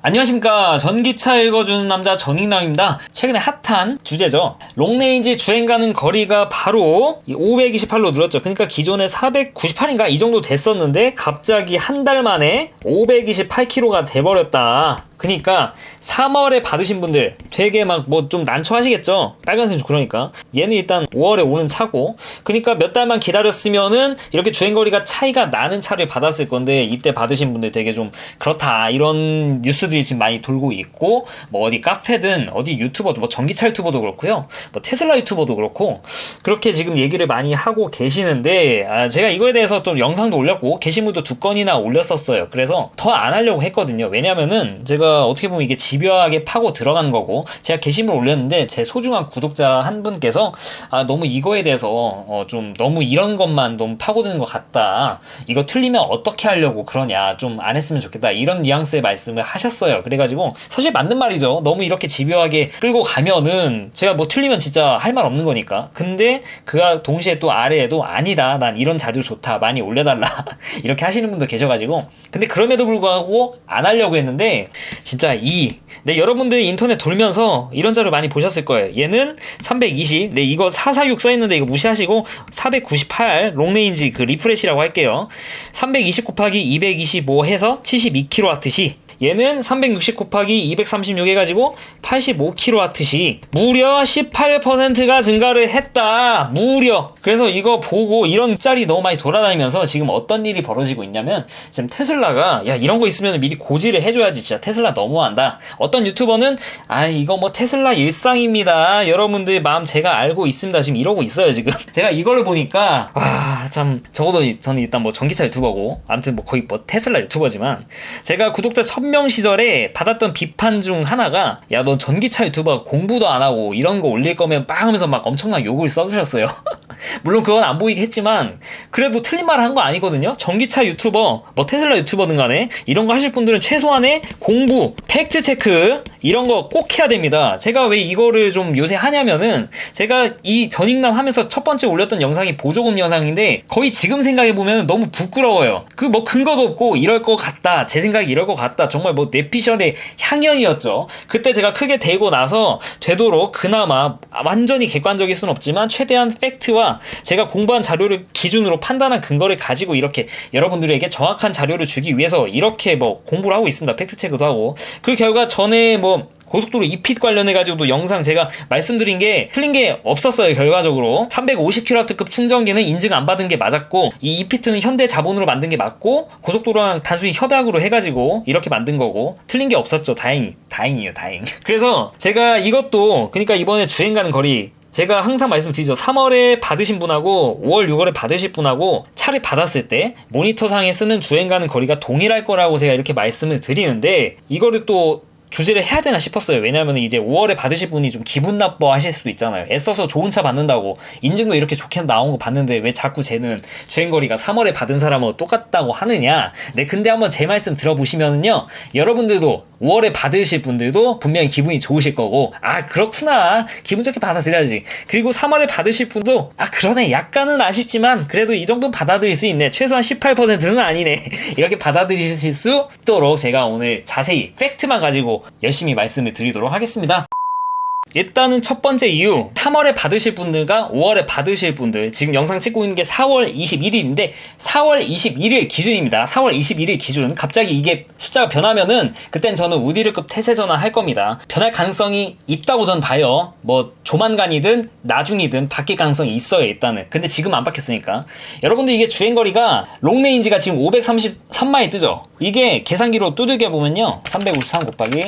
안녕하십니까. 전기차 읽어주는 남자 전익남입니다. 최근에 핫한 주제죠. 롱레인지 주행 가는 거리가 바로 528로 늘었죠. 그러니까 기존에 498인가 이 정도 됐었는데 갑자기 한 달 만에 528km가 돼버렸다. 그니까 3월에 받으신 분들 되게 막 뭐 좀 난처하시겠죠. 빨간색 그러니까 얘는 일단 5월에 오는 차고, 그니까 몇 달만 기다렸으면은 이렇게 주행거리가 차이가 나는 차를 받았을 건데, 이때 받으신 분들 되게 좀 그렇다 이런 뉴스들이 지금 많이 돌고 있고, 뭐 어디 카페든 어디 유튜버도, 뭐 전기차 유튜버도 그렇고요, 뭐 테슬라 유튜버도 그렇고 그렇게 지금 얘기를 많이 하고 계시는데, 제가 이거에 대해서 좀 영상도 올렸고 게시물도 2건이나 올렸었어요. 그래서 더 안 하려고 했거든요. 왜냐면은 제가 어떻게 보면 이게 집요하게 파고 들어가는 거고, 제가 게시물 올렸는데 제 소중한 구독자 한 분께서 너무 이거에 대해서 좀 너무 이런 것만 너무 파고드는 것 같다, 이거 틀리면 어떻게 하려고 그러냐, 좀 안 했으면 좋겠다, 이런 뉘앙스의 말씀을 하셨어요. 그래가지고 사실 맞는 말이죠. 너무 이렇게 집요하게 끌고 가면은 제가 뭐 틀리면 진짜 할 말 없는 거니까. 근데 그가 동시에 또 아래에도 아니다, 난 이런 자료 좋다, 많이 올려달라 이렇게 하시는 분도 계셔가지고, 근데 그럼에도 불구하고 안 하려고 했는데, 진짜 여러분들 인터넷 돌면서 이런 자료 많이 보셨을 거예요. 얘는 320, 이거 446 써있는데 이거 무시하시고 498 롱레인지 그 리프레시라고 할게요. 320 곱하기 225 해서 72kWh. 얘는 360 곱하기 236 해가지고 85kWh. 무려 18%가 증가를 했다. 무려. 그래서 이거 보고 이런 짤이 너무 많이 돌아다니면서 지금 어떤 일이 벌어지고 있냐면, 지금 테슬라가 야 이런 거 있으면 미리 고지를 해줘야지, 진짜 테슬라 너무한다. 어떤 유튜버는 이거 뭐 테슬라 일상입니다, 여러분들 마음 제가 알고 있습니다, 지금 이러고 있어요. 지금 제가 이거를 보니까 참, 적어도 저는 일단 뭐 전기차 유튜버고 아무튼 뭐 거의 뭐 테슬라 유튜버지만, 제가 구독자 1000명 시절에 받았던 비판 중 하나가, 야 넌 전기차 유튜버 공부도 안 하고 이런 거 올릴 거면 빵 하면서 막 엄청난 욕을 써주셨어요. 물론 그건 안 보이게 했지만 그래도 틀린 말 한 거 아니거든요. 전기차 유튜버, 뭐 테슬라 유튜버든 간에 이런 거 하실 분들은 최소한의 공부, 팩트 체크 이런 거 꼭 해야 됩니다. 제가 왜 이거를 좀 요새 하냐면은, 제가 이 전익남 하면서 첫 번째 올렸던 영상이 보조금 영상인데, 거의 지금 생각해보면 너무 부끄러워요. 그 뭐 근거도 없고 이럴 것 같다, 제 생각이 이럴 것 같다, 정말 뭐 뇌피셜의 향연이었죠. 그때 제가 크게 되고 나서 되도록 그나마 완전히 객관적일 수는 없지만 최대한 팩트와 제가 공부한 자료를 기준으로 판단한 근거를 가지고 이렇게 여러분들에게 정확한 자료를 주기 위해서 이렇게 뭐 공부를 하고 있습니다. 팩트체크도 하고. 그 결과 전에 뭐 고속도로 이핏 관련해가지고도 영상 제가 말씀드린 게 틀린 게 없었어요. 결과적으로 350kW급 충전기는 인증 안 받은 게 맞았고, 이 이핏은 현대 자본으로 만든 게 맞고, 고속도로랑 단순히 협약으로 해가지고 이렇게 만든 거고, 틀린 게 없었죠. 다행이에요. 그래서 제가 이것도, 그러니까 이번에 주행 가는 거리, 제가 항상 말씀드리죠. 3월에 받으신 분하고 5월, 6월에 받으실 분하고 차를 받았을 때 모니터상에 쓰는 주행 가는 거리가 동일할 거라고 제가 이렇게 말씀을 드리는데, 이거를 또 주제를 해야 되나 싶었어요. 왜냐면 이제 5월에 받으실 분이 좀 기분 나빠 하실 수도 있잖아요. 애써서 좋은 차 받는다고 인증도 이렇게 좋게 나온 거 봤는데 왜 자꾸 쟤는 주행거리가 3월에 받은 사람하고 똑같다고 하느냐. 네, 근데 한번 제 말씀 들어보시면은요, 여러분들도 5월에 받으실 분들도 분명히 기분이 좋으실 거고, 그렇구나, 기분 좋게 받아들여야지. 그리고 3월에 받으실 분도 그러네, 약간은 아쉽지만 그래도 이 정도는 받아들일 수 있네, 최소한 18%는 아니네 이렇게 받아들이실 수 있도록 제가 오늘 자세히 팩트만 가지고 열심히 말씀을 드리도록 하겠습니다. 일단은 첫 번째 이유, 3월에 받으실 분들과 5월에 받으실 분들, 지금 영상 찍고 있는 게 4월 21일인데 4월 21일 기준입니다. 4월 21일 기준. 갑자기 이게 숫자가 변하면은 그땐 저는 우디르급 태세전환 할 겁니다. 변할 가능성이 있다고 전 봐요. 뭐 조만간이든 나중이든 바뀔 가능성이 있어요, 일단은. 근데 지금 안 바뀌었으니까. 여러분들 이게 주행거리가 롱레인지가 지금 533마일 뜨죠. 이게 계산기로 두들겨 보면요, 353 곱하기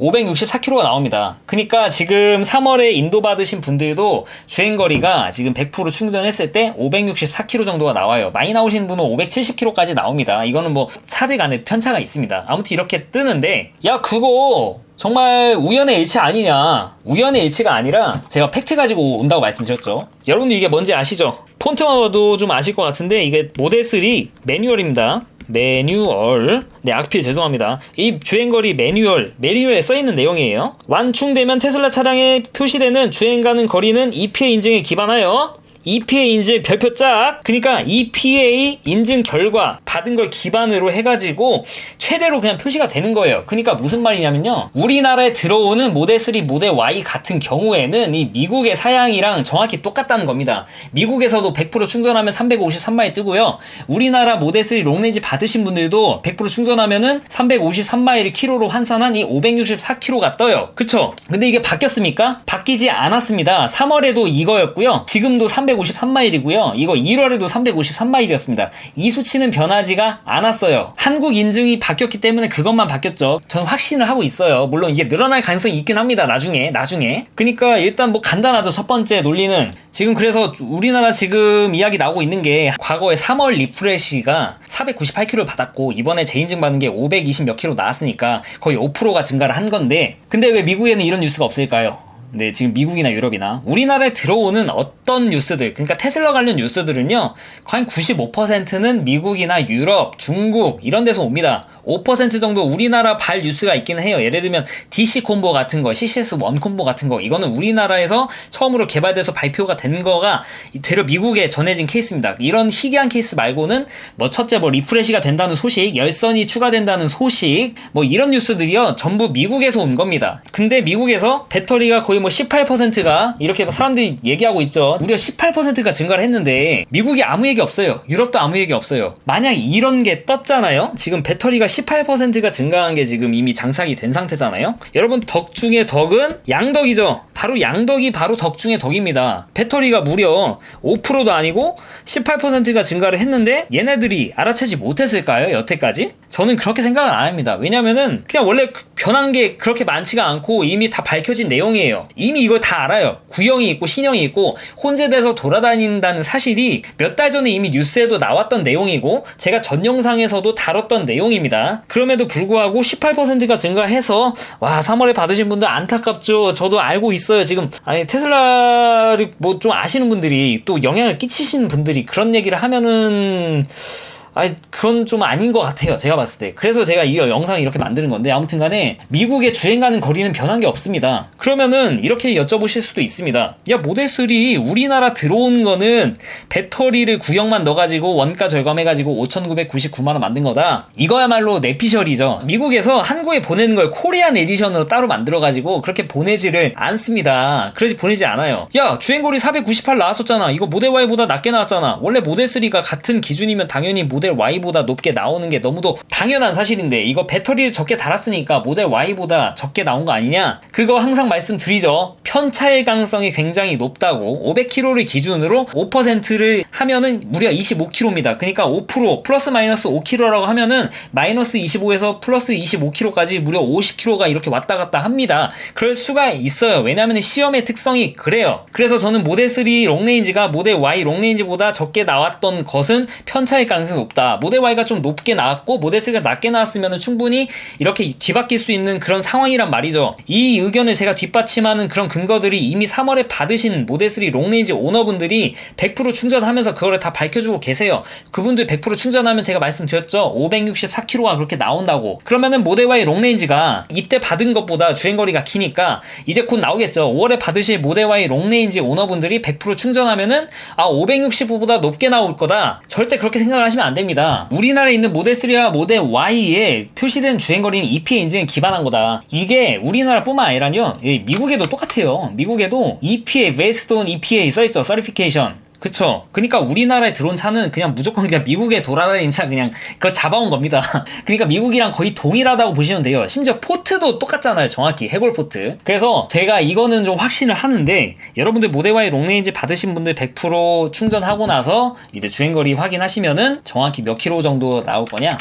564km가 나옵니다. 그러니까 지금 3월에 인도받으신 분들도 주행거리가 지금 100% 충전했을 때 564km 정도가 나와요. 많이 나오신 분은 570km까지 나옵니다. 이거는 뭐 차들 간에 편차가 있습니다. 아무튼 이렇게 뜨는데, 야 그거 정말 우연의 일치 아니냐. 우연의 일치가 아니라 제가 팩트 가지고 온다고 말씀드렸죠. 여러분들 이게 뭔지 아시죠? 폰트만 봐도 좀 아실 것 같은데, 이게 모델3 매뉴얼입니다. 매뉴얼. 악필 죄송합니다. 이 주행거리 매뉴얼에 써있는 내용이에요. 완충되면 테슬라 차량에 표시되는 주행 가는 거리는 EPA 인증에 기반하여 EPA 인증 별표 짝. 그러니까 EPA 인증 결과 받은 걸 기반으로 해가지고 최대로 그냥 표시가 되는 거예요. 그러니까 무슨 말이냐면요, 우리나라에 들어오는 모델 3, 모델 Y 같은 경우에는 이 미국의 사양이랑 정확히 똑같다는 겁니다. 미국에서도 100% 충전하면 353마일 뜨고요, 우리나라 모델 3 롱레인지 받으신 분들도 100% 충전하면은 353마일을 키로로 환산한 이 564kg가 떠요. 그쵸? 근데 이게 바뀌었습니까? 바뀌지 않았습니다. 3월에도 이거였고요, 지금도 353마일이고요, 이거 1월에도 353마일이었습니다. 이 수치는 변하지가 않았어요. 한국 인증이 바뀌었기 때문에 그것만 바뀌었죠. 저는 확신을 하고 있어요. 물론 이게 늘어날 가능성이 있긴 합니다. 나중에. 그러니까 일단 뭐 간단하죠. 첫 번째 논리는 지금, 그래서 우리나라 지금 이야기 나오고 있는 게 과거에 3월 리프레시가 498kg를 받았고 이번에 재인증 받은 게 520 몇 킬로 나왔으니까 거의 5%가 증가를 한 건데, 근데 왜 미국에는 이런 뉴스가 없을까요? 네, 지금 미국이나 유럽이나 우리나라에 들어오는 어떤 뉴스들, 그러니까 테슬라 관련 뉴스들은요, 거의 95%는 미국이나 유럽, 중국 이런 데서 옵니다. 5% 정도 우리나라 발 뉴스가 있기는 해요. 예를 들면 DC 콤보 같은 거, CCS1 콤보 같은 거, 이거는 우리나라에서 처음으로 개발돼서 발표가 된 거가 되려 미국에 전해진 케이스입니다. 이런 희귀한 케이스 말고는 뭐 첫째 뭐 리프레시가 된다는 소식, 열선이 추가된다는 소식, 뭐 이런 뉴스들이요 전부 미국에서 온 겁니다. 근데 미국에서 배터리가 거의 뭐 18%가 이렇게 사람들이 얘기하고 있죠. 무려 18%가 증가를 했는데 미국이 아무 얘기 없어요. 유럽도 아무 얘기 없어요. 만약 이런 게 떴잖아요. 지금 배터리가 18%가 증가한 게 지금 이미 장착이 된 상태잖아요. 여러분, 덕 중에 덕은 양덕이죠. 바로 양덕이 바로 덕 중에 덕입니다. 배터리가 무려 5%도 아니고 18%가 증가를 했는데 얘네들이 알아채지 못했을까요? 여태까지? 저는 그렇게 생각은 안 합니다. 왜냐면은 그냥 원래 변한 게 그렇게 많지가 않고 이미 다 밝혀진 내용이에요. 이미 이걸 다 알아요. 구형이 있고 신형이 있고 혼재돼서 돌아다닌다는 사실이 몇 달 전에 이미 뉴스에도 나왔던 내용이고 제가 전 영상에서도 다뤘던 내용입니다. 그럼에도 불구하고 18%가 증가해서 와, 3월에 받으신 분들 안타깝죠. 저도 알고 있어요. 지금 아니 테슬라를 뭐 좀 아시는 분들이, 또 영향을 끼치시는 분들이 그런 얘기를 하면은 그건 좀 아닌 것 같아요. 제가 봤을 때. 그래서 제가 이 영상을 이렇게 만드는 건데, 아무튼 간에 미국에 주행 가는 거리는 변한 게 없습니다. 그러면은 이렇게 여쭤보실 수도 있습니다. 야, 모델3 우리나라 들어온 거는 배터리를 구형만 넣어가지고 원가 절감해가지고 5,999만원 만든 거다. 이거야말로 내피셜이죠. 미국에서 한국에 보내는 걸 코리안 에디션으로 따로 만들어가지고 그렇게 보내지를 않습니다. 그러지 보내지 않아요. 야, 주행거리 498 나왔었잖아. 이거 모델 Y보다 낮게 나왔잖아. 원래 모델3가 같은 기준이면 당연히 모델 Y보다 높게 나오는 게 너무도 당연한 사실인데, 이거 배터리를 적게 달았으니까 모델 Y보다 적게 나온 거 아니냐? 그거 항상 말씀드리죠. 편차일 가능성이 굉장히 높다고. 500km를 기준으로 5%를 하면은 무려 25km입니다. 그러니까 5% 플러스 마이너스 5km라고 하면은 마이너스 25에서 플러스 25km까지 무려 50km가 이렇게 왔다 갔다 합니다. 그럴 수가 있어요. 왜냐하면 시험의 특성이 그래요. 그래서 저는 모델 3 롱레인지가 모델 Y 롱레인지보다 적게 나왔던 것은 편차일 가능성이 높다. 모델 Y가 좀 높게 나왔고 모델 3가 낮게 나왔으면 충분히 이렇게 뒤바뀔 수 있는 그런 상황이란 말이죠. 이 의견을 제가 뒷받침하는 그런 근거들이 이미 3월에 받으신 모델 3 롱레인지 오너분들이 100% 충전하면서 그거를 다 밝혀주고 계세요. 그분들 100% 충전하면 제가 말씀드렸죠. 564km가 그렇게 나온다고. 그러면은 모델 Y 롱레인지가 이때 받은 것보다 주행거리가 기니까 이제 곧 나오겠죠. 5월에 받으실 모델 Y 롱레인지 오너분들이 100% 충전하면은 565보다 높게 나올 거다. 절대 그렇게 생각하시면 안 됩니다. 우리나라에 있는 모델 3와 모델 Y에 표시된 주행거리는 EPA 인증에 기반한 거다. 이게 우리나라뿐만 아니라요, 미국에도 똑같아요. 미국에도 EPA, Based on EPA 써있죠. Certification. 그쵸. 그러니까 우리나라에 들어온 차는 그냥 무조건 그냥 미국에 돌아다니는 차 그냥 그거 잡아온 겁니다. 그러니까 미국이랑 거의 동일하다고 보시면 돼요. 심지어 포트도 똑같잖아요. 정확히 해골 포트. 그래서 제가 이거는 좀 확신을 하는데, 여러분들 모델 Y 롱레인지 받으신 분들 100% 충전하고 나서 이제 주행거리 확인하시면은 정확히 몇 킬로 정도 나올 거냐?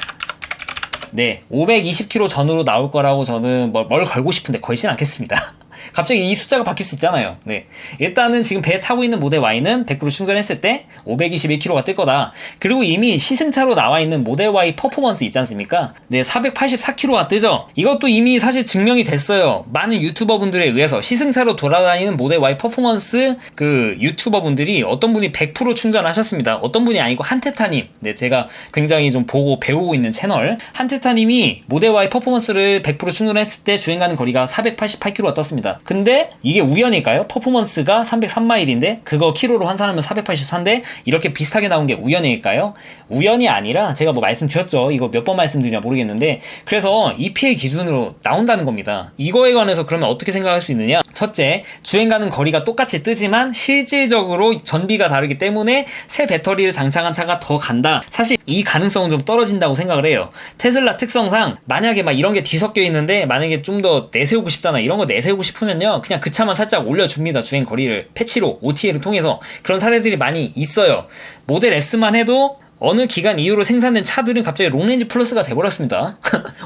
네, 520km 전후로 나올 거라고 저는 뭘 걸고 싶은데 걸진 않겠습니다. 갑자기 이 숫자가 바뀔 수 있잖아요. 네, 일단은 지금 배에 타고 있는 모델 Y는 100% 충전했을 때 521km가 뜰 거다. 그리고 이미 시승차로 나와 있는 모델 Y 퍼포먼스 있지 않습니까? 네, 484km가 뜨죠. 이것도 이미 사실 증명이 됐어요. 많은 유튜버분들에 의해서. 시승차로 돌아다니는 모델 Y 퍼포먼스 그 유튜버분들이 어떤 분이 100% 충전하셨습니다. 어떤 분이 아니고 한테타님. 네, 제가 굉장히 좀 보고 배우고 있는 채널 한테타님이 모델 Y 퍼포먼스를 100% 충전했을 때 주행가는 거리가 488km가 떴습니다. 있습니다. 근데 이게 우연일까요? 퍼포먼스가 303마일인데 그거 키로로 환산하면 484인데 이렇게 비슷하게 나온 게 우연일까요? 우연이 아니라 제가 뭐 말씀드렸죠. 이거 몇 번 말씀드리냐 모르겠는데 그래서 EPA 기준으로 나온다는 겁니다. 이거에 관해서 그러면 어떻게 생각할 수 있느냐? 첫째, 주행가는 거리가 똑같이 뜨지만 실질적으로 전비가 다르기 때문에 새 배터리를 장착한 차가 더 간다. 사실 이 가능성은 좀 떨어진다고 생각을 해요. 테슬라 특성상 만약에 막 이런 게 뒤섞여 있는데 만약에 좀 더 내세우고 싶잖아. 이런 거 내세우고 싶으면요. 그냥 그 차만 살짝 올려줍니다. 주행 거리를 패치로 OTA를 통해서. 그런 사례들이 많이 있어요. 모델 S만 해도 어느 기간 이후로 생산된 차들은 갑자기 롱레인지 플러스가 돼버렸습니다.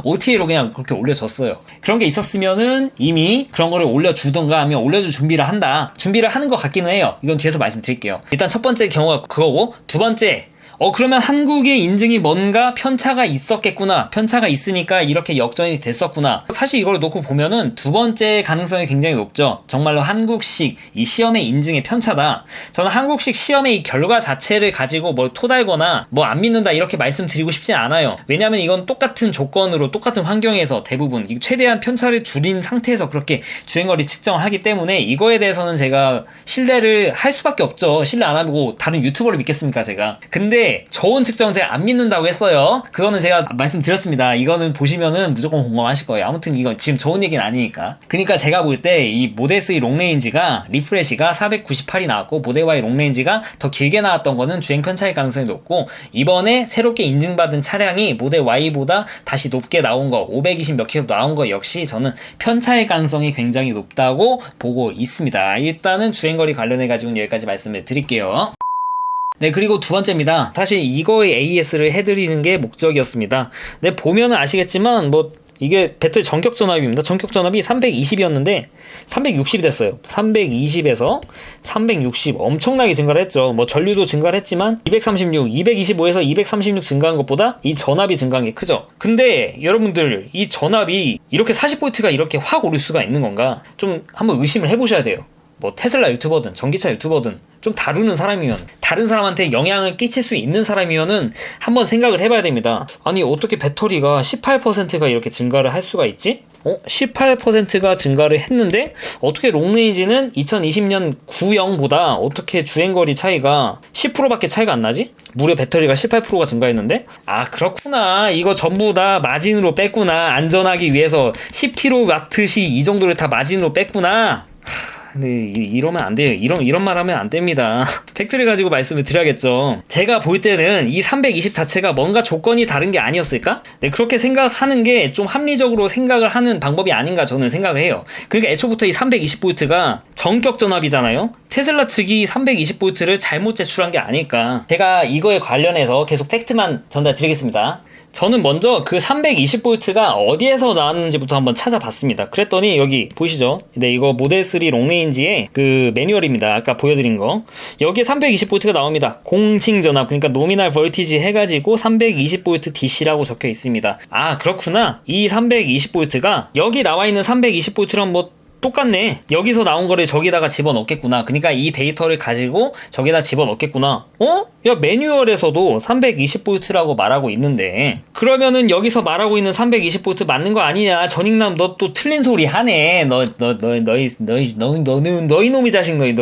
OTA로 그냥 그렇게 올려줬어요. 그런 게 있었으면은 이미 그런 거를 올려주던가 하면 올려줄 준비를 한다. 준비를 하는 것 같기는 해요. 이건 뒤에서 말씀드릴게요. 일단 첫 번째 경우가 그거고, 두 번째, 그러면 한국의 인증이 뭔가 편차가 있었겠구나. 편차가 있으니까 이렇게 역전이 됐었구나. 사실 이걸 놓고 보면은 두 번째 가능성이 굉장히 높죠. 정말로 한국식 이 시험의 인증의 편차다. 저는 한국식 시험의 이 결과 자체를 가지고 뭘 토달거나 뭐 안 믿는다 이렇게 말씀드리고 싶진 않아요. 왜냐면 이건 똑같은 조건으로 똑같은 환경에서 대부분 최대한 편차를 줄인 상태에서 그렇게 주행거리 측정을 하기 때문에 이거에 대해서는 제가 신뢰를 할 수밖에 없죠. 신뢰 안 하고 다른 유튜버를 믿겠습니까, 제가. 근데 저온 측정 제가 안 믿는다고 했어요. 그거는 제가 말씀드렸습니다. 이거는 보시면은 무조건 공감하실 거예요. 아무튼 이건 지금 저온 얘기는 아니니까. 그러니까 제가 볼 때 이 모델 3 롱레인지가 리프레시가 498이 나왔고 모델 Y 롱레인지가 더 길게 나왔던 거는 주행 편차일 가능성이 높고 이번에 새롭게 인증받은 차량이 모델 Y보다 다시 높게 나온 거 520 몇 킬로 나온 거 역시 저는 편차일 가능성이 굉장히 높다고 보고 있습니다. 일단은 주행거리 관련해 가지고는 여기까지 말씀을 드릴게요. 네, 그리고 두 번째입니다. 사실 이거의 AS를 해드리는 게 목적이었습니다. 네, 보면은 아시겠지만 이게 배터리 전격 전압입니다. 전격 전압이 320이었는데 360이 됐어요. 320에서 360 엄청나게 증가를 했죠. 전류도 증가를 했지만 236, 225에서 236 증가한 것보다 이 전압이 증가한 게 크죠. 근데 여러분들 이 전압이 이렇게 40V가 이렇게 확 오를 수가 있는 건가? 좀 한번 의심을 해보셔야 돼요. 테슬라 유튜버든 전기차 유튜버든 좀 다루는 사람이면 다른 사람한테 영향을 끼칠 수 있는 사람이면은 한번 생각을 해봐야 됩니다. 아니 어떻게 배터리가 18%가 이렇게 증가를 할 수가 있지? 18%가 증가를 했는데 어떻게 롱레인지는 2020년 90보다 어떻게 주행거리 차이가 10%밖에 차이가 안 나지? 무려 배터리가 18%가 증가했는데? 아 그렇구나. 이거 전부 다 마진으로 뺐구나. 안전하기 위해서 10kWh 이 정도를 다 마진으로 뺐구나. 근데 이러면 안 돼요. 이런 말 하면 안 됩니다. 팩트를 가지고 말씀을 드려야겠죠. 제가 볼 때는 이 320 자체가 뭔가 조건이 다른 게 아니었을까? 네, 그렇게 생각하는 게 좀 합리적으로 생각을 하는 방법이 아닌가 저는 생각을 해요. 그러니까 애초부터 이 320V가 전격 전압이잖아요. 테슬라 측이 320V를 잘못 제출한 게 아닐까. 제가 이거에 관련해서 계속 팩트만 전달드리겠습니다. 저는 먼저 그 320V가 어디에서 나왔는지부터 한번 찾아봤습니다. 그랬더니 여기 보이시죠? 네, 이거 모델 3 롱레인지의 그 매뉴얼입니다. 아까 보여드린 거. 여기에 320V가 나옵니다. 공칭 전압, 그러니까 노미널 볼티지 해가지고 320V DC라고 적혀 있습니다. 아, 그렇구나. 이 320V가 여기 나와 있는 320V랑 똑같네. 여기서 나온 거를 저기다가 집어넣겠구나. 그러니까 이 데이터를 가지고 저기다 집어넣겠구나. 야, 매뉴얼에서도 320V라고 말하고 있는데 그러면은 여기서 말하고 있는 320V 맞는 거 아니냐? 전익남 너 또 틀린 소리 하네. 너희 놈이 자식 너희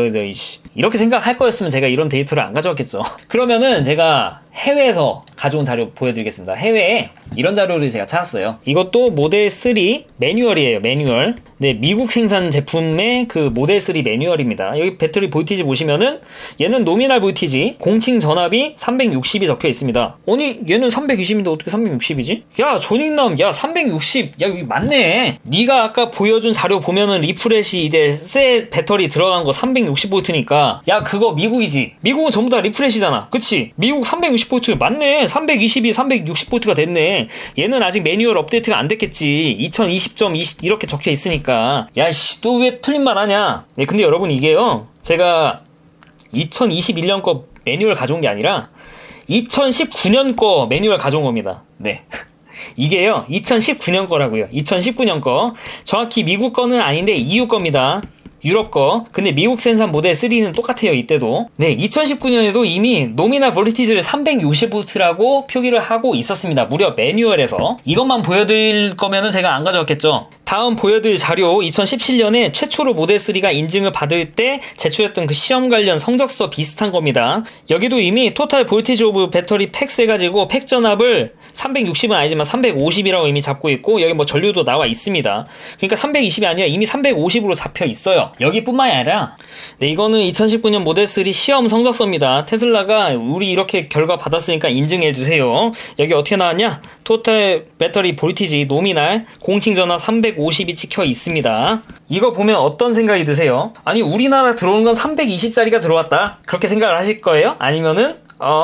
이렇게 생각할 거였으면 제가 이런 데이터를 안 가져왔겠죠. 그러면은 제가 해외에서 가져온 자료 보여드리겠습니다. 해외에 이런 자료를 제가 찾았어요. 이것도 모델 3 매뉴얼이에요. 매뉴얼. 네, 미국 생산 제품의 그 모델 3 매뉴얼입니다. 여기 배터리 볼티지 보시면은 얘는 노미널 볼티지 공칭 전압이 360이 적혀 있습니다. 아니 얘는 320인데 어떻게 360이지? 야 전익남, 야 360, 야 여기 맞네. 네가 아까 보여준 자료 보면은 리프레시 이제 새 배터리 들어간 거 360V니까 야 그거 미국이지. 미국은 전부 다 리프레시잖아. 그치? 미국 360V 맞네. 320이 360V가 됐네. 얘는 아직 매뉴얼 업데이트가 안 됐겠지. 2020.20 이렇게 적혀 있으니까. 야씨 또 왜 틀린 말 하냐. 네, 근데 여러분 이게요, 제가 2021년 거 매뉴얼 가져온 게 아니라 2019년 거 매뉴얼 가져온 겁니다. 네. 이게요 2019년 거라고요. 2019년 거. 정확히 미국 거는 아닌데 EU 겁니다. 유럽 거. 근데 미국 생산 모델 3는 똑같아요, 이때도. 네, 2019년에도 이미 노미널 볼티지를 360V라고 표기를 하고 있었습니다. 무려 매뉴얼에서. 이것만 보여드릴 거면은 제가 안 가져왔겠죠. 다음 보여드릴 자료, 2017년에 최초로 모델 3가 인증을 받을 때 제출했던 그 시험 관련 성적서 비슷한 겁니다. 여기도 이미 토탈 볼티지 오브 배터리 팩 세가지고 팩 전압을 360은 아니지만 350이라고 이미 잡고 있고, 여기 뭐 전류도 나와 있습니다. 그러니까 320이 아니라 이미 350으로 잡혀 있어요. 여기뿐만이 아니라, 네, 이거는 2019년 모델 3 시험 성적서입니다. 테슬라가 우리 이렇게 결과 받았으니까 인증해주세요. 여기 어떻게 나왔냐? 토탈 배터리 볼티지 노미날 공칭 전압 350이 찍혀 있습니다. 이거 보면 어떤 생각이 드세요? 아니, 우리나라 들어오는 건 320짜리가 들어왔다, 그렇게 생각을 하실 거예요? 아니면은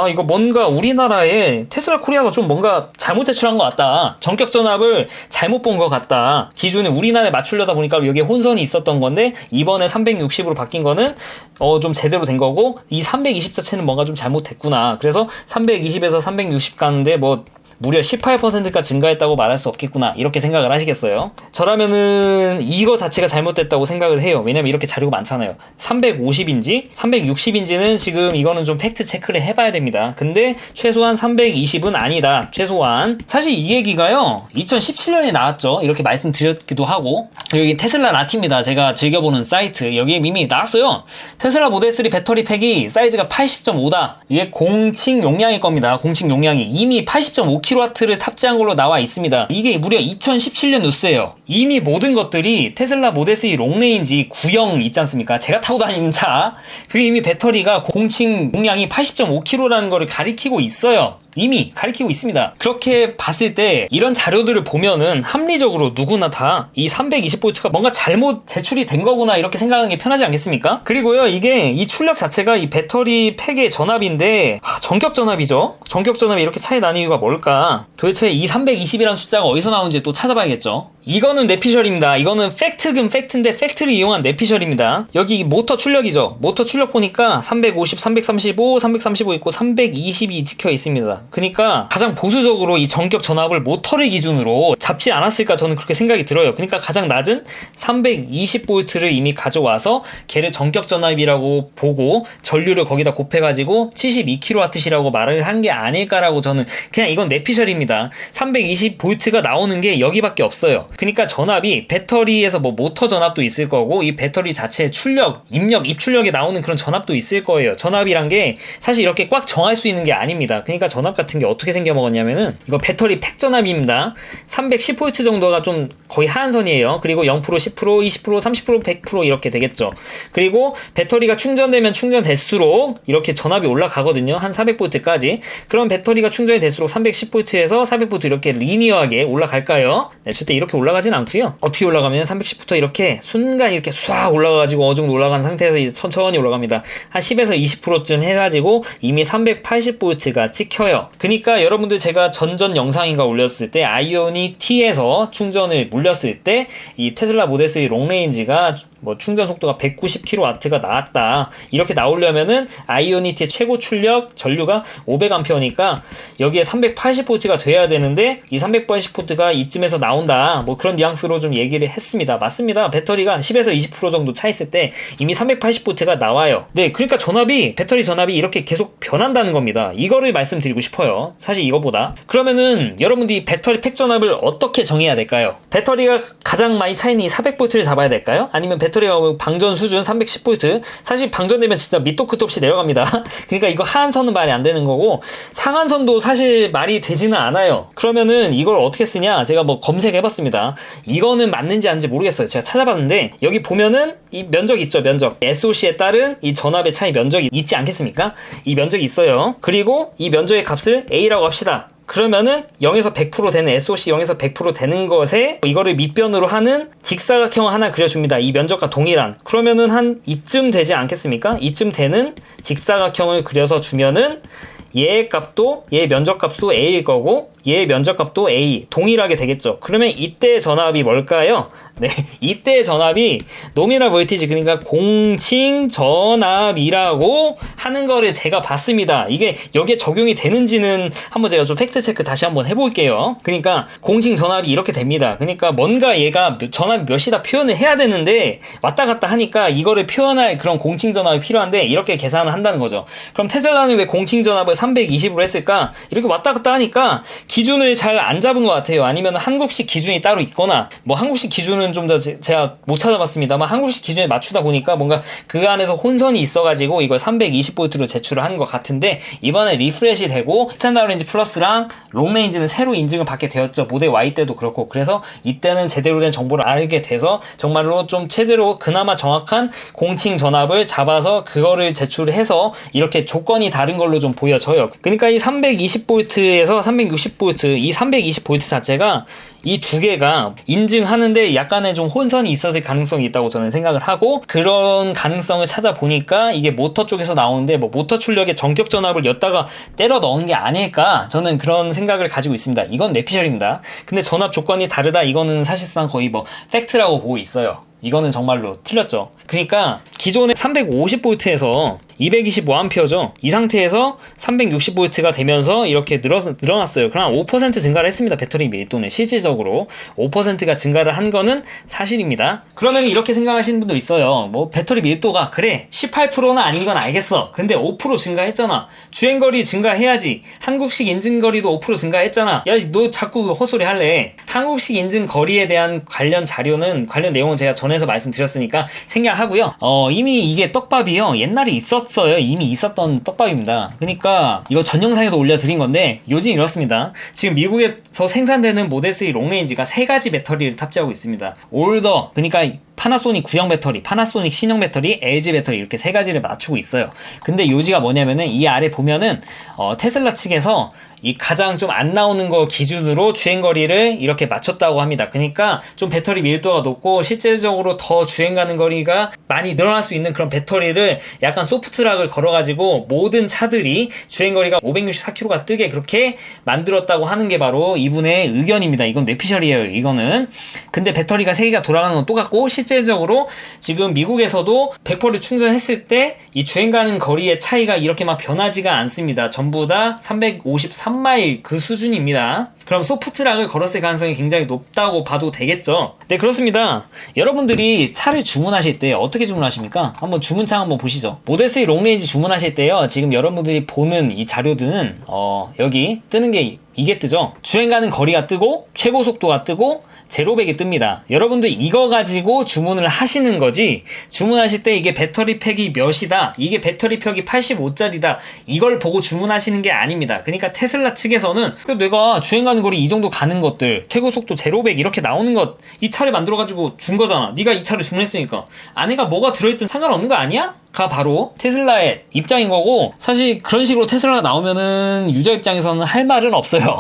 이거 뭔가 우리나라에 테슬라 코리아가 좀 뭔가 잘못 제출한 것 같다, 전격 전압을 잘못 본 것 같다, 기준에 우리나라에 맞추려다 보니까 여기에 혼선이 있었던 건데 이번에 360으로 바뀐 거는 좀 제대로 된 거고, 이 320 자체는 뭔가 좀 잘못됐구나, 그래서 320에서 360 가는데 뭐 무려 18%가 증가했다고 말할 수 없겠구나, 이렇게 생각을 하시겠어요? 저라면은 이거 자체가 잘못됐다고 생각을 해요. 왜냐면 이렇게 자료가 많잖아요. 350인지 360인지는 지금 이거는 좀 팩트 체크를 해봐야 됩니다. 근데 최소한 320은 아니다, 최소한. 사실 이 얘기가요 2017년에 나왔죠. 이렇게 말씀드렸기도 하고, 여기 테슬라 라티입니다. 제가 즐겨보는 사이트, 여기에 이미 나왔어요. 테슬라 모델 3 배터리 팩이 사이즈가 80.5다 이게 공칭 용량일 겁니다. 공칭 용량이 이미 80.5kW를 탑재한 걸로 나와 있습니다. 이게 무려 2017년 뉴스예요. 이미 모든 것들이 테슬라 모델 3 롱레인지 9형 있지 않습니까? 제가 타고 다니는 차, 그게 이미 배터리가 공칭 용량이 80.5kg라는 거를 가리키고 있어요. 이미 가리키고 있습니다. 그렇게 봤을 때 이런 자료들을 보면은 합리적으로 누구나 다 이 320V가 뭔가 잘못 제출이 된 거구나, 이렇게 생각하는 게 편하지 않겠습니까? 그리고요, 이게 이 출력 자체가 이 배터리 팩의 전압인데 전격 전압이죠. 전격 전압이 이렇게 차이 나는 이유가 뭘까? 도대체 이 320이라는 숫자가 어디서 나오는지 또 찾아봐야겠죠. 이거는 내피셜입니다. 이거는 팩트금 팩트인데 팩트를 이용한 내피셜입니다. 여기 모터 출력이죠. 모터 출력 보니까 350, 335, 335 있고 320이 찍혀 있습니다. 그러니까 가장 보수적으로 이 전격 전압을 모터를 기준으로 잡지 않았을까, 저는 그렇게 생각이 들어요. 그러니까 가장 낮은 320V를 이미 가져와서 걔를 전격 전압이라고 보고 전류를 거기다 곱해가지고 72kW이라고 말을 한 게 아닐까라고, 저는 그냥 이건 내피셜입니다. 320V가 나오는 게 여기밖에 없어요. 그러니까 전압이 배터리에서 뭐 모터 전압도 있을 거고, 이 배터리 자체의 출력, 입출력에 나오는 그런 전압도 있을 거예요. 전압이란 게 사실 이렇게 꽉 정할 수 있는 게 아닙니다. 그러니까 전압 같은 게 어떻게 생겨먹었냐면은, 이거 배터리 팩 전압입니다. 310V 정도가 좀 거의 하한선이에요. 그리고 0%, 10%, 20%, 30%, 100% 이렇게 되겠죠. 그리고 배터리가 충전되면 충전될수록 이렇게 전압이 올라가거든요. 한 400V까지. 그럼 배터리가 충전이 될수록 310V에서 400V 이렇게 리니어하게 올라갈까요? 네, 절대 이렇게 올라가진 않고요. 어떻게 올라가면 310부터 이렇게 순간 이렇게 쏴 올라가가지고 어느 정도 올라간 상태에서 이제 천천히 올라갑니다. 한 10에서 20%쯤 해가지고 이미 380V가 찍혀요. 그러니까 여러분들, 제가 전전 영상인가 올렸을 때 아이오닉 T에서 충전을 물렸을 때 이 테슬라 모델 3 롱레인지가 뭐 충전 속도가 190kW가 나왔다, 이렇게 나오려면은 아이오닉 T의 최고 출력 전류가 500A니까 여기에 380V가 돼야 되는데 이 380V가 이쯤에서 나온다, 뭐 그런 뉘앙스로 좀 얘기를 했습니다. 맞습니다. 배터리가 10에서 20% 정도 차 있을 때 이미 380V가 나와요. 네, 그러니까 배터리 전압이 이렇게 계속 변한다는 겁니다. 이거를 말씀드리고 싶어요. 사실 이거보다. 그러면은 여러분들이 배터리 팩 전압을 어떻게 정해야 될까요? 배터리가 가장 많이 차 있는 이 400V를 잡아야 될까요? 아니면 배터리가 방전 수준 310V, 사실 방전되면 진짜 밑도 끝도 없이 내려갑니다. 그러니까 이거 하한선은 말이 안 되는 거고, 상한선도 사실 말이 되지는 않아요. 그러면은 이걸 어떻게 쓰냐, 제가 뭐 검색해봤습니다. 이거는 맞는지 아닌지 모르겠어요. 제가 찾아봤는데 여기 보면은 이 면적 있죠, 면적. SOC에 따른 이 전압의 차이 면적이 있지 않겠습니까? 이 면적이 있어요. 그리고 이 면적의 값을 A라고 합시다. 그러면은 0에서 100% 되는, SOC 0에서 100% 되는 것에 이거를 밑변으로 하는 직사각형 하나 그려줍니다. 이 면적과 동일한. 그러면은 한 이쯤 되지 않겠습니까? 이쯤 되는 직사각형을 그려서 주면은 얘의 값도, 얘의 면적 값도 A일 거고, 얘의 면적값도 A 동일하게 되겠죠. 그러면 이때 전압이 뭘까요? 네, 이때 전압이 노미널 볼티지, 그러니까 공칭 전압이라고 하는 거를 제가 봤습니다. 이게 여기에 적용이 되는지는 한번 제가 좀 팩트 체크 다시 한번 해볼게요. 그러니까 공칭 전압이 이렇게 됩니다. 그러니까 뭔가 얘가 전압이 몇이다 표현을 해야 되는데 왔다 갔다 하니까 이거를 표현할 그런 공칭 전압이 필요한데 이렇게 계산을 한다는 거죠. 그럼 테슬라는 왜 공칭 전압을 320으로 했을까? 이렇게 왔다 갔다 하니까 기준을 잘 안 잡은 것 같아요. 아니면 한국식 기준이 따로 있거나, 뭐 한국식 기준은 좀 더 제가 못 찾아봤습니다만 한국식 기준에 맞추다 보니까 뭔가 그 안에서 혼선이 있어가지고 이걸 320V로 제출을 한 것 같은데, 이번에 리프레시 되고 스탠다드 레인지 플러스랑 롱레인지는 새로 인증을 받게 되었죠. 모델 Y 때도 그렇고. 그래서 이때는 제대로 된 정보를 알게 돼서 정말로 좀 제대로 그나마 정확한 공칭 전압을 잡아서 그거를 제출해서 이렇게 조건이 다른 걸로 좀 보여져요. 그러니까 이 320V에서 360V, 이 320V 자체가 이 두 개가 인증하는데 약간의 좀 혼선이 있었을 가능성이 있다고 저는 생각을 하고, 그런 가능성을 찾아보니까 이게 모터 쪽에서 나오는데 뭐 모터 출력의 전격 전압을 엿다가 때려 넣은 게 아닐까, 저는 그런 생각을 가지고 있습니다. 이건 내피셜입니다. 근데 전압 조건이 다르다, 이거는 사실상 거의 뭐 팩트라고 보고 있어요. 이거는 정말로 틀렸죠. 그러니까 기존의 350V에서 225A죠. 이 상태에서 360V가 되면서 이렇게 늘어났어요. 그럼 5% 증가를 했습니다. 배터리 밀도는 실질적으로 5%가 증가를 한 거는 사실입니다. 그러면 이렇게 생각하시는 분도 있어요. 뭐 배터리 밀도가 그래 18%는 아닌 건 알겠어. 근데 5% 증가했잖아. 주행거리 증가해야지. 한국식 인증거리도 5% 증가했잖아. 야, 너 자꾸 헛소리 할래. 한국식 인증거리에 대한 관련 자료는, 관련 내용은 제가 전에서 말씀드렸으니까 생략하고요. 이미 이게 떡밥이요. 옛날에 이미 있었던 떡밥입니다. 그러니까 이거 전 영상에도 올려드린 건데 요즘 이렇습니다. 지금 미국에서 생산되는 모델 3 롱레인지가 세 가지 배터리를 탑재하고 있습니다. 올더, 그러니까 파나소닉 구형 배터리, 파나소닉 신형 배터리, LG 배터리, 이렇게 세 가지를 맞추고 있어요. 근데 요지가 뭐냐면은 이 아래 보면은 테슬라 측에서 이 가장 좀 안 나오는 거 기준으로 주행거리를 이렇게 맞췄다고 합니다. 그러니까 좀 배터리 밀도가 높고 실제적으로 더 주행 가는 거리가 많이 늘어날 수 있는 그런 배터리를 약간 소프트락을 걸어가지고 모든 차들이 주행거리가 564km가 뜨게 그렇게 만들었다고 하는 게 바로 이분의 의견입니다. 이건 뇌피셜이에요, 이거는. 근데 배터리가 3개가 돌아가는 건 똑같고, 실제적으로 지금 미국에서도 100% 충전했을 때 이 주행 가는 거리의 차이가 이렇게 막 변하지가 않습니다. 전부 다 353마일 그 수준입니다. 그럼 소프트락을 걸었을 가능성이 굉장히 높다고 봐도 되겠죠. 네, 그렇습니다. 여러분들이 차를 주문하실 때 어떻게 주문하십니까? 한번 주문창 한번 보시죠. 모델 3 롱레인지 주문하실 때요, 지금 여러분들이 보는 이 자료들은 여기 뜨는 게 이게 뜨죠. 주행 가는 거리가 뜨고 최고 속도가 뜨고 제로백이 뜹니다. 여러분들 이거 가지고 주문을 하시는 거지, 주문하실 때 이게 배터리 팩이 몇이다, 이게 배터리 팩이 85짜리다, 이걸 보고 주문하시는 게 아닙니다. 그러니까 테슬라 측에서는 내가 주행가는 거리 이 정도 가는 것들, 최고 속도 제로백 이렇게 나오는 것, 이 차를 만들어가지고 준 거잖아. 네가 이 차를 주문했으니까 안에가 뭐가 들어있든 상관없는 거 아니야? 가 바로 테슬라의 입장인 거고, 사실 그런 식으로 테슬라가 나오면은 유저 입장에서는 할 말은 없어요.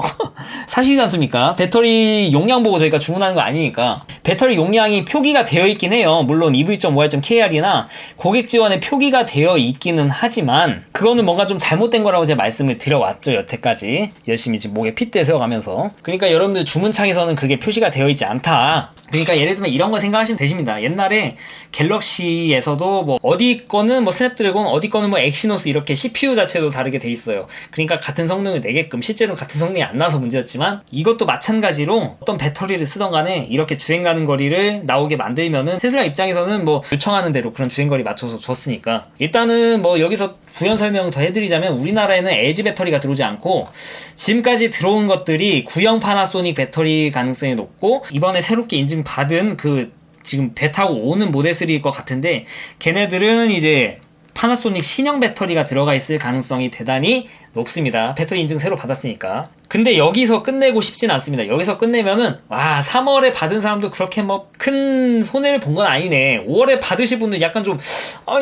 사실이지 않습니까? 배터리 용량 보고 저희가 주문하는 거 아니니까. 배터리 용량이 표기가 되어 있긴 해요. 물론 EV.5R.KR이나 고객 지원에 표기가 되어 있기는 하지만 그거는 뭔가 좀 잘못된 거라고 제가 말씀을 드려왔죠, 여태까지. 열심히 지금 목에 핏대 세워가면서. 그러니까 여러분들 주문창에서는 그게 표시가 되어 있지 않다. 그러니까 예를 들면 이런 거 생각하시면 되십니다. 옛날에 갤럭시에서도 뭐 어디 거는 뭐 스냅드래곤, 어디 거는 뭐 엑시노스, 이렇게 CPU 자체도 다르게 돼 있어요. 그러니까 같은 성능을 내게끔, 실제로는 같은 성능이 안 나서 문제였지만 이것도 마찬가지로 어떤 배터리를 쓰던 간에 이렇게 주행 가는 거리를 나오게 만들면은 테슬라 입장에서는 뭐 요청하는 대로 그런 주행거리 맞춰서 줬으니까. 일단은 뭐 여기서 부연 설명 더 해드리자면, 우리나라에는 LG 배터리가 들어오지 않고 지금까지 들어온 것들이 구형 파나소닉 배터리 가능성이 높고, 이번에 새롭게 인증받은 그 지금 배 타고 오는 모델 3일 것 같은데, 걔네들은 이제 파나소닉 신형 배터리가 들어가 있을 가능성이 대단히 높습니다. 배터리 인증 새로 받았으니까. 근데 여기서 끝내고 싶진 않습니다. 여기서 끝내면은 3월에 받은 사람도 그렇게 뭐 큰 손해를 본 건 아니네, 5월에 받으실 분들 약간 좀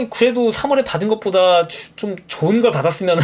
그래도 3월에 받은 것보다 좀 좋은 걸 받았으면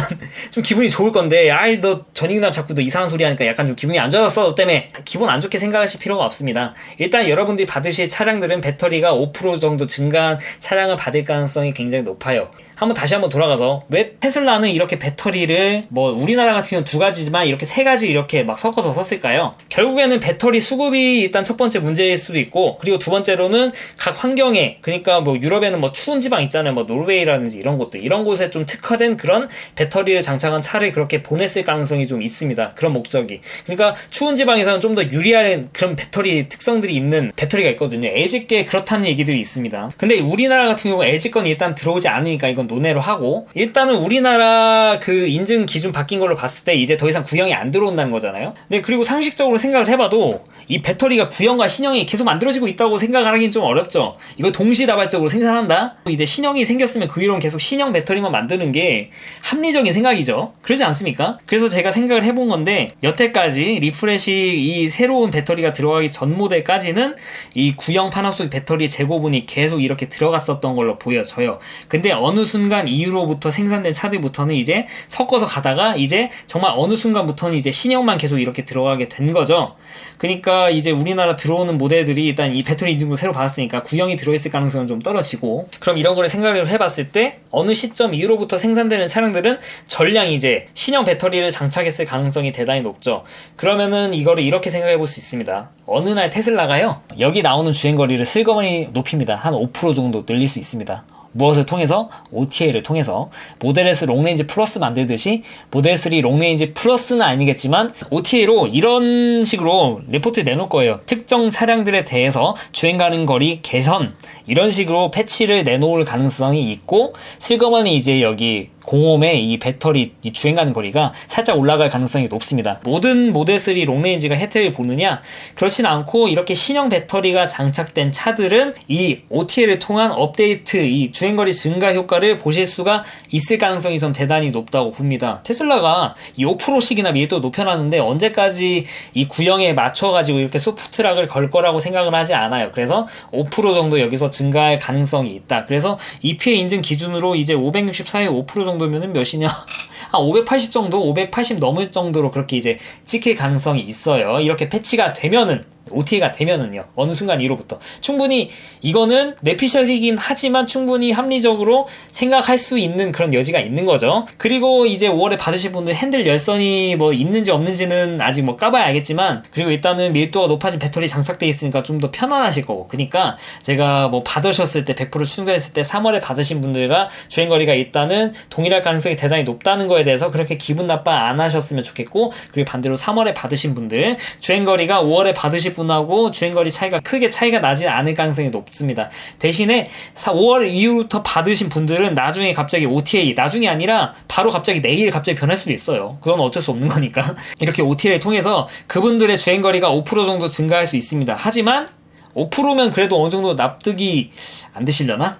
좀 기분이 좋을 건데, 너 전익남 자꾸 너 이상한 소리 하니까 약간 좀 기분이 안 좋았어, 너 때문에. 기분 안 좋게 생각하실 필요가 없습니다. 일단 여러분들이 받으실 차량들은 배터리가 5% 정도 증가한 차량을 받을 가능성이 굉장히 높아요. 다시 한번 돌아가서 왜 테슬라는 이렇게 배터리를 왜 뭐 우리나라 같은 경우는 두 가지지만 이렇게 세 가지 이렇게 막 섞어서 썼을까요? 결국에는 배터리 수급이 일단 첫 번째 문제일 수도 있고, 그리고 두 번째로는 각 환경에, 그러니까 뭐 유럽에는 뭐 추운 지방 있잖아요. 뭐 노르웨이라든지 이런 곳들, 이런 곳에 좀 특화된 그런 배터리를 장착한 차를 그렇게 보냈을 가능성이 좀 있습니다. 그런 목적이. 그러니까 추운 지방에서는 좀 더 유리한 그런 배터리 특성들이 있는 배터리가 있거든요. LG께 그렇다는 얘기들이 있습니다. 근데 우리나라 같은 경우 LG 건이 일단 들어오지 않으니까 이건 논외로 하고, 일단은 우리나라 그 인증 기준 바뀐 걸로 봤을 때 이제 더 이상 구형이 안 들어온다는 거잖아요. 근데 그리고 상식적으로 생각을 해봐도 이 배터리가 구형과 신형이 계속 만들어지고 있다고 생각하기는 좀 어렵죠. 이거 동시다발적으로 생산한다? 이제 신형이 생겼으면 그 위로는 계속 신형 배터리만 만드는 게 합리적인 생각이죠. 그러지 않습니까? 그래서 제가 생각을 해본 건데, 여태까지 리프레시 이 새로운 배터리가 들어가기 전 모델까지는 이 구형 파나소닉 배터리 재고분이 계속 이렇게 들어갔었던 걸로 보여져요. 근데 어느 순간 이후로부터 생산된 차들부터는 이제 섞어서 가다가 이제 정말 어느 순간부터는 이제 신형만 계속 이렇게 들어가게 된 거죠. 그러니까 이제 우리나라 들어오는 모델들이 일단 이 배터리 인증도 새로 받았으니까 구형이 들어있을 가능성은 좀 떨어지고, 그럼 이런 거를 생각을 해봤을 때 어느 시점 이후로부터 생산되는 차량들은 전량 이제 신형 배터리를 장착했을 가능성이 대단히 높죠. 그러면은 이거를 이렇게 생각해 볼 수 있습니다. 어느 날 테슬라가요, 여기 나오는 주행거리를 슬그머니 높입니다. 한 5% 정도 늘릴 수 있습니다. 무엇을 통해서? OTA를 통해서. 모델 S 롱레인지 플러스 만들듯이 모델 3 롱레인지 플러스는 아니겠지만 OTA로 이런 식으로 리포트 내놓을 거예요. 특정 차량들에 대해서 주행 가능 거리 개선, 이런 식으로 패치를 내놓을 가능성이 있고, 슬그머니 이제 여기 공홈에 이 배터리 이 주행 가는 거리가 살짝 올라갈 가능성이 높습니다. 모든 모델3 롱레인지가 혜택을 보느냐? 그렇진 않고, 이렇게 신형 배터리가 장착된 차들은 이 OTA를 통한 업데이트, 이 주행거리 증가 효과를 보실 수가 있을 가능성이 전 대단히 높다고 봅니다. 테슬라가 이 5%씩이나 미리 또 높여놨는데 언제까지 이 구형에 맞춰가지고 이렇게 소프트락을 걸 거라고 생각을 하지 않아요. 그래서 5% 정도 여기서 증가할 가능성이 있다. 그래서 EPA 인증 기준으로 이제 564에 5% 정도면은 몇이냐? 한 580 정도, 580 넘을 정도로 그렇게 이제 찍힐 가능성이 있어요. 이렇게 패치가 되면은, OTA가 되면은요, 어느 순간 이후로부터 충분히 이거는 뇌피셜이긴 하지만 충분히 합리적으로 생각할 수 있는 그런 여지가 있는 거죠. 그리고 이제 5월에 받으실 분들 핸들 열선이 뭐 있는지 없는지는 아직 뭐 까봐야 알겠지만, 그리고 일단은 밀도가 높아진 배터리 장착돼 있으니까 좀 더 편안하실 거고, 그러니까 제가 뭐 받으셨을 때 100% 충전했을 때 3월에 받으신 분들과 주행거리가 일단은 동일할 가능성이 대단히 높다는 거에 대해서 그렇게 기분 나빠 안 하셨으면 좋겠고, 그리고 반대로 3월에 받으신 분들 주행거리가 5월에 받으실 분하고 주행거리 차이가 크게 차이가 나지 않을 가능성이 높습니다. 대신에 5월 이후부터 받으신 분들은 나중에 갑자기 OTA, 나중이 아니라 바로 갑자기 내일 갑자기 변할 수도 있어요. 그건 어쩔 수 없는 거니까. 이렇게 OTA를 통해서 그분들의 주행거리가 5% 정도 증가할 수 있습니다. 하지만 5%면 그래도 어느 정도 납득이 안 되시려나?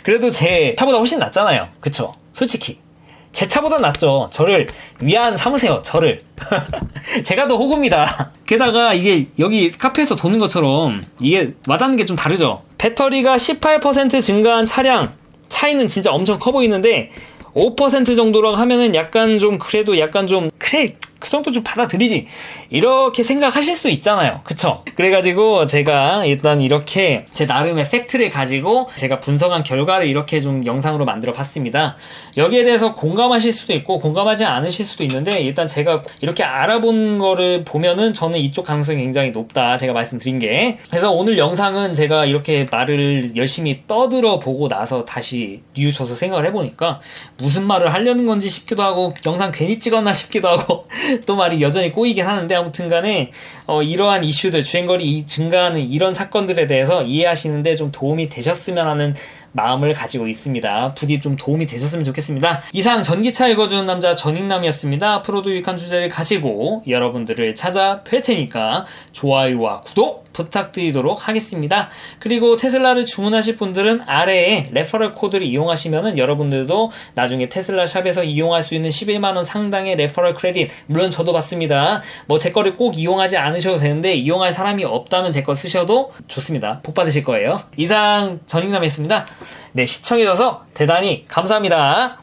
그래도 제 차보다 훨씬 낫잖아요. 그쵸? 솔직히 제 차보다 낫죠. 저를 위안 삼으세요. 저를. 제가 더 호구입니다. 게다가 이게 여기 카페에서 도는 것처럼 이게 와닿는 게 좀 다르죠. 배터리가 18% 증가한 차량 차이는 진짜 엄청 커 보이는데 5% 정도라고 하면은 약간 좀 그래도 약간 좀 그래 그 정도 좀 받아들이지, 이렇게 생각하실 수 있잖아요. 그쵸? 그래가지고 제가 일단 이렇게 제 나름의 팩트를 가지고 제가 분석한 결과를 이렇게 좀 영상으로 만들어 봤습니다. 여기에 대해서 공감하실 수도 있고 공감하지 않으실 수도 있는데, 일단 제가 이렇게 알아본 거를 보면은 저는 이쪽 가능성이 굉장히 높다, 제가 말씀드린 게. 그래서 오늘 영상은 제가 이렇게 말을 열심히 떠들어 보고 나서 다시 뉘우쳐서 생각을 해보니까 무슨 말을 하려는 건지 싶기도 하고, 영상 괜히 찍었나 싶기도 하고 또 말이 여전히 꼬이긴 하는데, 아무튼 간에 이러한 이슈들, 주행거리 증가하는 이런 사건들에 대해서 이해하시는데 좀 도움이 되셨으면 하는 마음을 가지고 있습니다. 부디 좀 도움이 되셨으면 좋겠습니다. 이상 전기차 읽어주는 남자 전익남이었습니다. 앞으로도 유익한 주제를 가지고 여러분들을 찾아뵐 테니까 좋아요와 구독 부탁드리도록 하겠습니다. 그리고 테슬라를 주문하실 분들은 아래에 레퍼럴 코드를 이용하시면은 여러분들도 나중에 테슬라 샵에서 이용할 수 있는 11만원 상당의 레퍼럴 크레딧, 물론 저도 받습니다. 뭐 제 거를 꼭 이용하지 않으셔도 되는데, 이용할 사람이 없다면 제 거 쓰셔도 좋습니다. 복 받으실 거예요. 이상 전익남이었습니다. 네, 시청해주셔서 대단히 감사합니다.